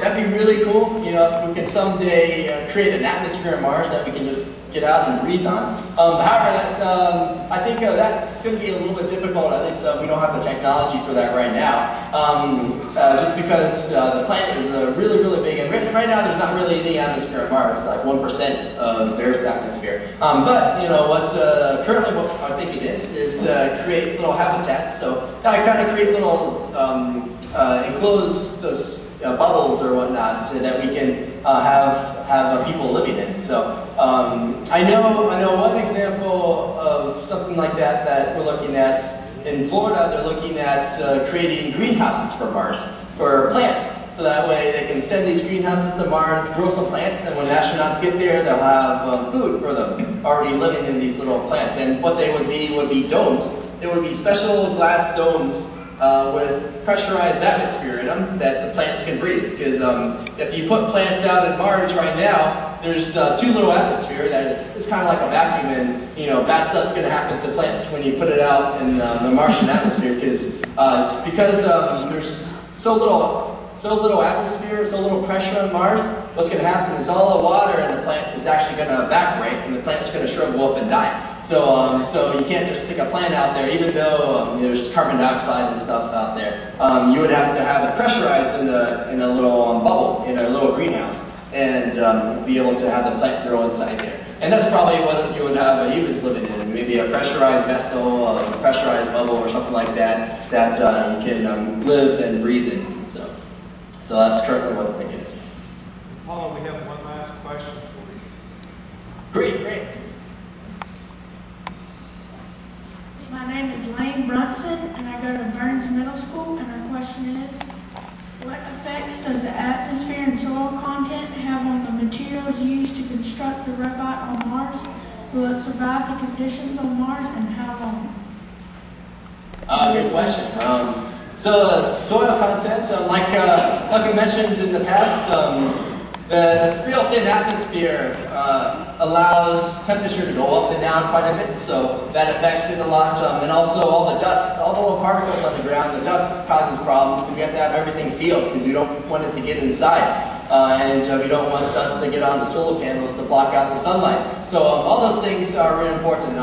that'd be really cool. You know, if we can someday create an atmosphere on Mars that we can just get out and breathe on. However, I think that's going to be a little bit difficult. At least we don't have the technology for that right now. Just because the planet is really, really big, and right now there's not really any atmosphere on Mars, like 1% of the Earth's atmosphere. But you know what? Currently, what I'm thinking is create little habitats. So I kind of create little enclosed bubbles or whatnot, so that we can have people living in. So I know one example of something like that we're looking at in Florida. They're looking at creating greenhouses for Mars for plants. So that way they can send these greenhouses to Mars, grow some plants, and when astronauts get there, they'll have food for them already living in these little plants. And what they would be domes. It would be special glass domes with pressurized atmosphere in them that the plants can breathe. Because if you put plants out at Mars right now, there's too little atmosphere. That it's kind of like a vacuum, and you know bad stuff's going to happen to plants when you put it out in the Martian atmosphere. Because there's so little atmosphere, so little pressure on Mars, what's going to happen is all the water in the plant is actually going to evaporate, and the plant's going to shrivel up and die. So you can't just stick a plant out there, even though there's carbon dioxide and stuff out there. You would have to have it pressurized in a little bubble, in a little greenhouse, and be able to have the plant grow inside there. And that's probably what you would have humans living in, maybe a pressurized vessel, a pressurized bubble, or something like that, that you can live and breathe in. So that's currently what I think it is. Paula, we have one last question for you. Great. My name is Lane Brunson, and I go to Burns Middle School, and our question is, what effects does the atmosphere and soil content have on the materials used to construct the robot on Mars? Will it survive the conditions on Mars, and how long? Good question. So soil content, like I mentioned in the past, the real thin atmosphere allows temperature to go up and down quite a bit, so that affects it a lot. And also all the dust, all the little particles on the ground, the dust causes problems. We have to have everything sealed because we don't want it to get inside. And we don't want dust to get on the solar panels to block out the sunlight. So all those things are really important.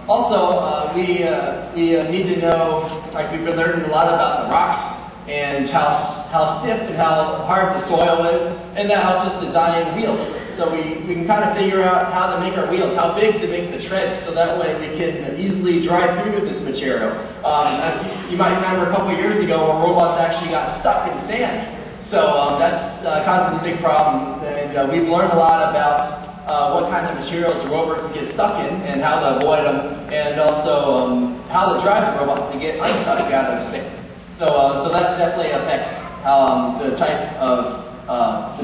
Also, we need to know, like we've been learning a lot about the rocks and how stiff and how hard the soil is, and that helps us design wheels. So we can kind of figure out how to make our wheels, how big to make the treads, so that way we can easily drive through this material. You might remember a couple of years ago where robots actually got stuck in sand. So that's causing a big problem, and we've learned a lot about what kind of materials the rover can get stuck in and how to avoid them, and also how to drive the robot to get unstuck out of sand. So that definitely affects the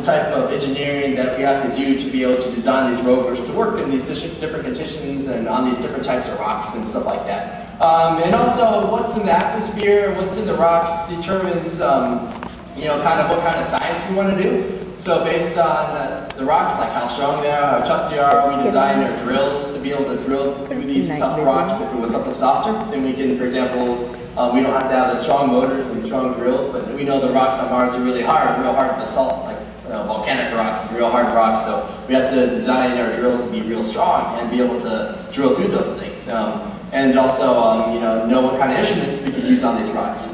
type of engineering that we have to do to be able to design these rovers to work in these different conditions and on these different types of rocks and stuff like that. And also, what's in the atmosphere, what's in the rocks determines kind of what kind of science we want to do. So based on the rocks, like how strong they are, how tough they are, we design our drills to be able to drill through these tough rocks. If it was something softer, then we can, for example, we don't have to have the strong motors and strong drills, but we know the rocks on Mars are really hard, real hard to salt, like volcanic rocks, real hard rocks. So we have to design our drills to be real strong and be able to drill through those things. And also, know what kind of instruments we can use on these rocks.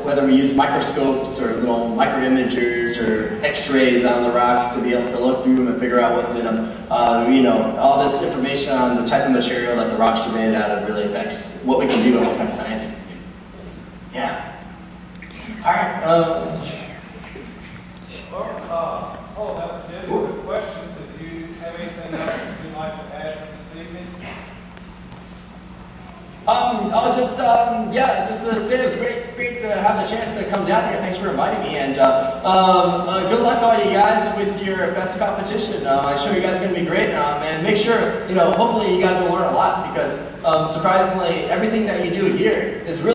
Whether we use microscopes or little microimagers or x-rays on the rocks to be able to look through them and figure out what's in them. All this information on the type of material that the rocks are made out of really affects what we can do and what kind of science we can do. Yeah. All right. That was it. Good questions. If you have anything else that you'd like to add this evening? Just to say it was great to have the chance to come down here. Thanks for inviting me, and good luck all you guys with your best competition. I'm sure you guys are going to be great, and make sure, hopefully you guys will learn a lot, because surprisingly, everything that you do here is really